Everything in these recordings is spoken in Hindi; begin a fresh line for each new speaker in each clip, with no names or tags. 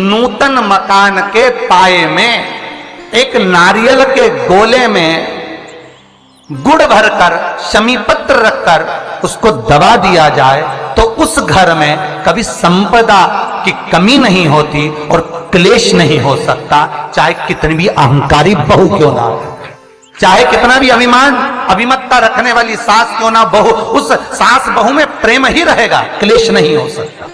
नूतन मकान के पाए में एक नारियल के गोले में गुड़ भरकर शमी पत्र रखकर उसको दबा दिया जाए तो उस घर में कभी संपदा की कमी नहीं होती और क्लेश नहीं हो सकता, चाहे कितनी भी अहंकारी बहू क्यों ना हो, चाहे कितना भी अभिमान अभिमत्ता रखने वाली सास क्यों ना बहू, उस सास बहू में प्रेम ही रहेगा, क्लेश नहीं हो सकता।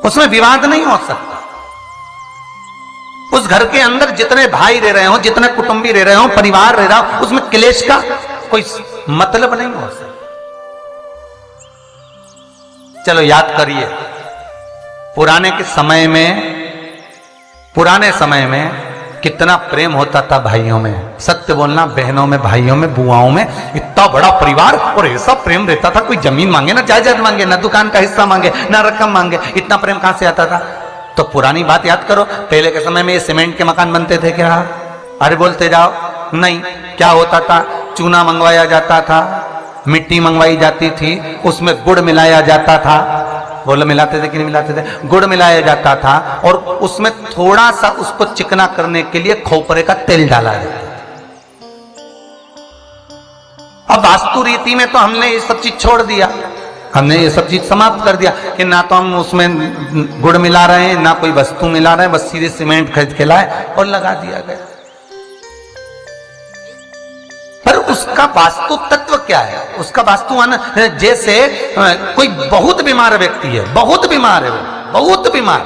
उसमें विवाद नहीं हो सकता। उस घर के अंदर जितने भाई रह रहे हो, जितने कुटुंबी रह रहे हो, परिवार रह रहा हो, उसमें क्लेश का कोई मतलब नहीं हो सकता। चलो याद करिए, पुराने समय में कितना प्रेम होता था भाइयों में, सत्य बोलना, बहनों में, भाइयों में, बुआओं में, इतना बड़ा परिवार और ऐसा प्रेम रहता था, कोई जमीन मांगे ना जायदाद मांगे, ना दुकान का हिस्सा मांगे, ना रकम मांगे, इतना प्रेम कहां से आता था। तो पुरानी बात याद करो, पहले के समय में ये सीमेंट के मकान बनते थे क्या? अरे बोलते जाओ, नहीं। क्या होता था? चूना मंगवाया जाता था, मिट्टी मंगवाई जाती थी, उसमें गुड़ मिलाया जाता था। बोलो मिलाते थे कि नहीं मिलाते थे? गुड़ मिलाया जाता था और उसमें थोड़ा सा उसको चिकना करने के लिए खोपरे का तेल डाला जाता था। अब वास्तु रीति में तो हमने ये सब चीज छोड़ दिया, हमने ये सब चीज समाप्त कर दिया कि ना तो हम उसमें गुड़ मिला रहे हैं, ना कोई वस्तु मिला रहे हैं, बस सीधे सीमेंट खरीद के लाए और लगा दिया गया। पर उसका वास्तु तत्व क्या है? उसका वास्तु जैसे कोई बहुत बीमार व्यक्ति है, बहुत बीमार है, बहुत बीमार,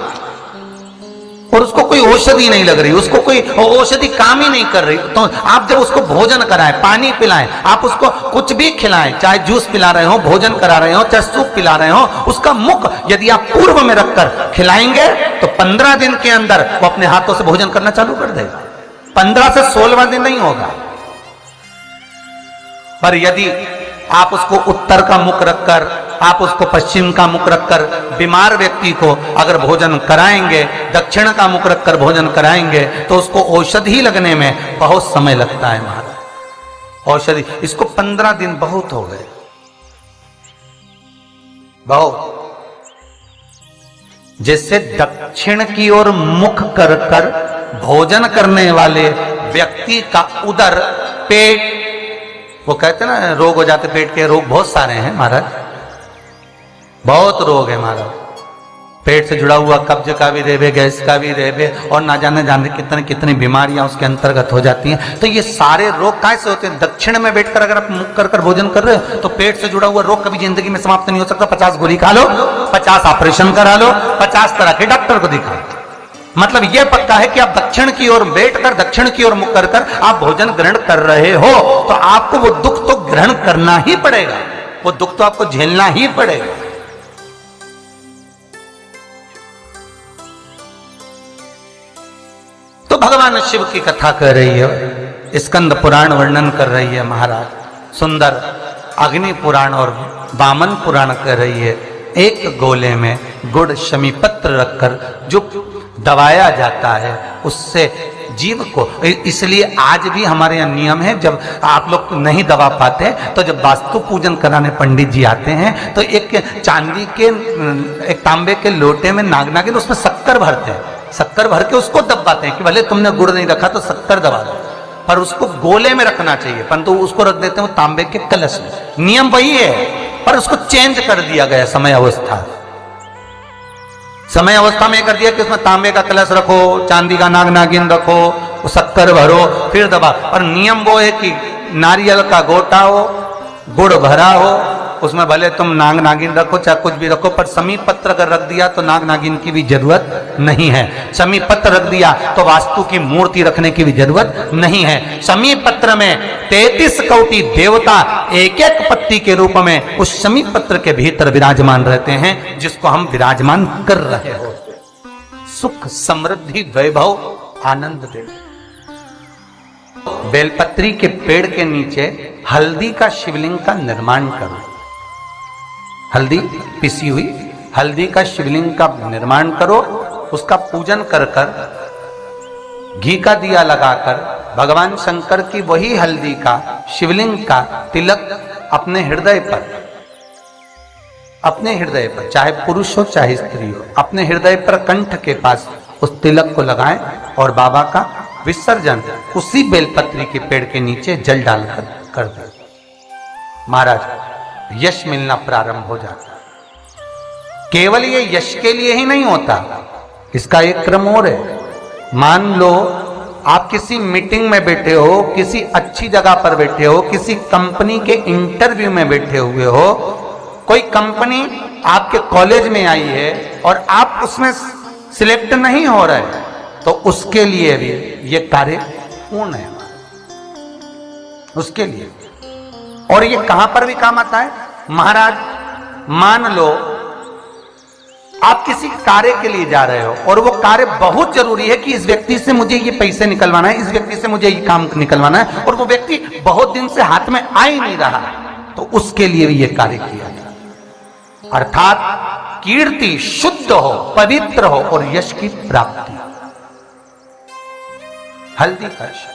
और उसको कोई औषधि नहीं लग रही, उसको कोई औषधि काम ही नहीं कर रही, तो आप जब उसको भोजन कराएं, पानी पिलाएं, आप उसको कुछ भी खिलाएं, चाहे जूस पिला रहे हो, भोजन करा रहे हो, चाहे सूप पिला रहे हो, उसका मुख यदि आप पूर्व में रखकर खिलाएंगे तो 15 दिन के अंदर वो अपने हाथों से भोजन करना चालू कर देगा। 15 से 16वां दिन नहीं होगा। पर यदि आप उसको उत्तर का मुख रखकर, आप उसको पश्चिम का मुख रखकर बीमार व्यक्ति को अगर भोजन कराएंगे, दक्षिण का मुख रखकर भोजन कराएंगे, तो उसको औषधि लगने में बहुत समय लगता है महाराज। औषधि इसको 15 दिन बहुत हो गए, बहुत। जिससे दक्षिण की ओर मुख कर कर भोजन करने वाले व्यक्ति का उदर, पेट, वो कहते ना रोग हो जाते पेट के, रोग बहुत सारे हैं महाराज, बहुत रोग है महाराज। पेट से जुड़ा हुआ कब्ज का भी रेबे, गैस का भी रेबे, और ना जाने कितनी कितनी बीमारियां उसके अंतर्गत हो जाती हैं। तो ये सारे रोग कैसे होते हैं? दक्षिण में बैठकर अगर आप मुख कर भोजन कर रहे हो तो पेट से जुड़ा हुआ रोग कभी जिंदगी में समाप्त नहीं हो सकता। 50 गोली खा लो, 50 ऑपरेशन करा लो, 50 तरह के डॉक्टर को दिखा, मतलब यह पक्का है कि आप दक्षिण की ओर बैठकर, दक्षिण की ओर मुख कर कर आप भोजन ग्रहण कर रहे हो, तो आपको वो दुख तो ग्रहण करना ही पड़ेगा, वो दुख तो आपको झेलना ही पड़ेगा। तो भगवान शिव की कथा कर रही है, स्कंद पुराण वर्णन कर रही है महाराज, सुंदर अग्नि पुराण और वामन पुराण कर रही है। एक गोले में गुड़ शमी पत्र रखकर जो दबाया जाता है उससे जीव को, इसलिए आज भी हमारे यहाँ नियम है, जब आप लोग नहीं दबा पाते तो जब वास्तु पूजन कराने पंडित जी आते हैं तो एक चांदी के, एक तांबे के लोटे में नागिन उसमें शक्कर भरते हैं, शक्कर भर के उसको दबाते हैं कि भले तुमने गुड़ नहीं रखा तो शक्कर दबा दो, पर उसको गोले में रखना चाहिए, परंतु उसको रख देते हैं वो तांबे के कलश में। नियम वही है पर उसको चेंज कर दिया गया समय अवस्था में कर दिया कि उसमें तांबे का कलश रखो, चांदी का नागिन रखो, शक्कर भरो, फिर दबा। और नियम वो है कि नारियल का गोटा हो, गुड़ भरा हो, उसमें भले तुम नागिन रखो चाहे कुछ भी रखो, पर शमी पत्र अगर रख दिया तो नागिन की भी जरूरत नहीं है। शमी पत्र रख दिया तो वास्तु की मूर्ति रखने की भी जरूरत नहीं है। शमी पत्र में 33 कोटि देवता एक एक पत्ती के रूप में उस शमी पत्र के भीतर विराजमान रहते हैं, जिसको हम विराजमान कर रहे हो। सुख समृद्धि वैभव आनंद दे। बेलपत्री के पेड़ के नीचे हल्दी का शिवलिंग का निर्माण करो, हल्दी पिसी हुई हल्दी का शिवलिंग का निर्माण करो, उसका पूजन कर कर घी का दिया लगाकर भगवान शंकर की वही हल्दी का शिवलिंग का तिलक अपने हृदय पर अपने हृदय पर, चाहे पुरुष हो चाहे स्त्री हो, अपने हृदय पर कंठ के पास उस तिलक को लगाएं और बाबा का विसर्जन उसी बेलपत्री के पेड़ के नीचे जल डालकर कर दें। महाराज यश मिलना प्रारंभ हो जाता है। केवल ये यश के लिए ही नहीं होता, इसका एक क्रम और है। मान लो आप किसी मीटिंग में बैठे हो, किसी अच्छी जगह पर बैठे हो, किसी कंपनी के इंटरव्यू में बैठे हुए हो, कोई कंपनी आपके कॉलेज में आई है और आप उसमें सिलेक्ट नहीं हो रहे, तो उसके लिए भी ये कार्य पूर्ण है, उसके लिए। और ये कहां पर भी काम आता है महाराज। मान लो आप किसी कार्य के लिए जा रहे हो और वो कार्य बहुत जरूरी है कि इस व्यक्ति से मुझे ये पैसे निकलवाना है, इस व्यक्ति से मुझे ये काम निकलवाना है, और वो व्यक्ति बहुत दिन से हाथ में आ ही नहीं रहा, तो उसके लिए भी ये कार्य किया जाए। अर्थात कीर्ति शुद्ध हो, पवित्र हो और यश की प्राप्ति। हल्दी कलश।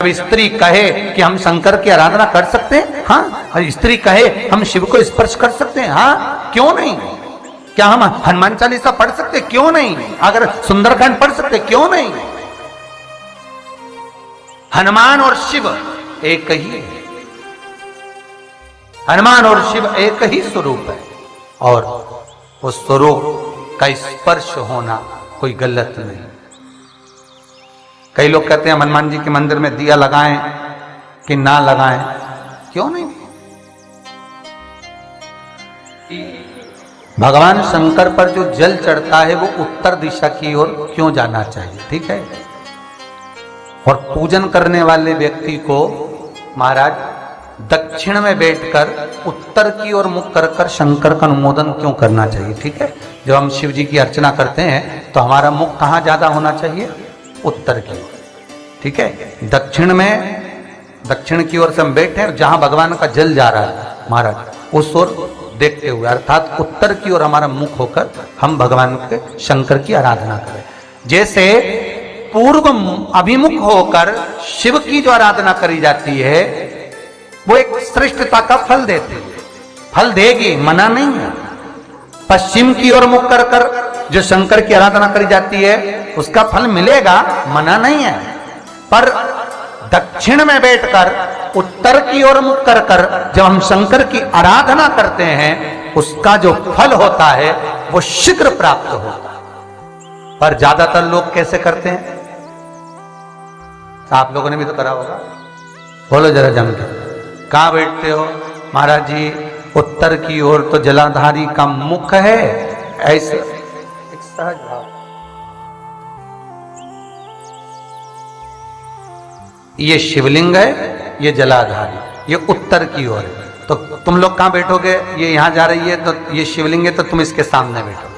अब स्त्री कहे कि हम शंकर की आराधना कर सकते हैं, हाँ। स्त्री कहे हम शिव को स्पर्श कर सकते हैं, हाँ, क्यों नहीं। क्या हम हनुमान चालीसा पढ़ सकते, क्यों नहीं। अगर सुंदरकांड पढ़ सकते, क्यों नहीं। हनुमान और शिव एक ही है, हनुमान और शिव एक ही स्वरूप है, और उस स्वरूप का स्पर्श होना कोई गलत नहीं। कई लोग कहते हैं हनुमान जी के मंदिर में दिया लगाएं कि ना लगाएं, क्यों नहीं। भगवान शंकर पर जो जल चढ़ता है वो उत्तर दिशा की ओर क्यों जाना चाहिए, ठीक है। और पूजन करने वाले व्यक्ति को महाराज दक्षिण में बैठकर उत्तर की ओर मुख कर कर शंकर का अनुमोदन क्यों करना चाहिए, ठीक है। जब हम शिव जी की अर्चना करते हैं तो हमारा मुख कहाँ ज्यादा होना चाहिए, उत्तर की ओर, ठीक है। दक्षिण में, दक्षिण की ओर से हम बैठे और जहां भगवान का जल जा रहा है महाराज उस ओर देखते हुए, अर्थात उत्तर की ओर हमारा मुख होकर हम भगवान के शंकर की आराधना करें। जैसे पूर्व अभिमुख होकर शिव की जो आराधना करी जाती है वो एक श्रेष्ठता का फल देती है, फल देगी, मना नहीं है। पश्चिम की ओर मुख कर कर जो शंकर की आराधना करी जाती है उसका फल मिलेगा, मना नहीं है। पर दक्षिण में बैठकर उत्तर की ओर मुख कर कर जब हम शंकर की आराधना करते हैं उसका जो फल होता है वो शीघ्र प्राप्त होता है। पर ज्यादातर लोग कैसे करते हैं, आप लोगों ने भी तो करा होगा, बोलो जरा जम के। कहां बैठते हो महाराज जी, उत्तर की ओर तो जलाधारी का मुख है, ऐसे एक सहज भाव। ये शिवलिंग है, ये जलाधारी, ये उत्तर की ओर है, तो तुम लोग कहां बैठोगे, ये यहां जा रही है तो ये शिवलिंग है तो तुम इसके सामने बैठो।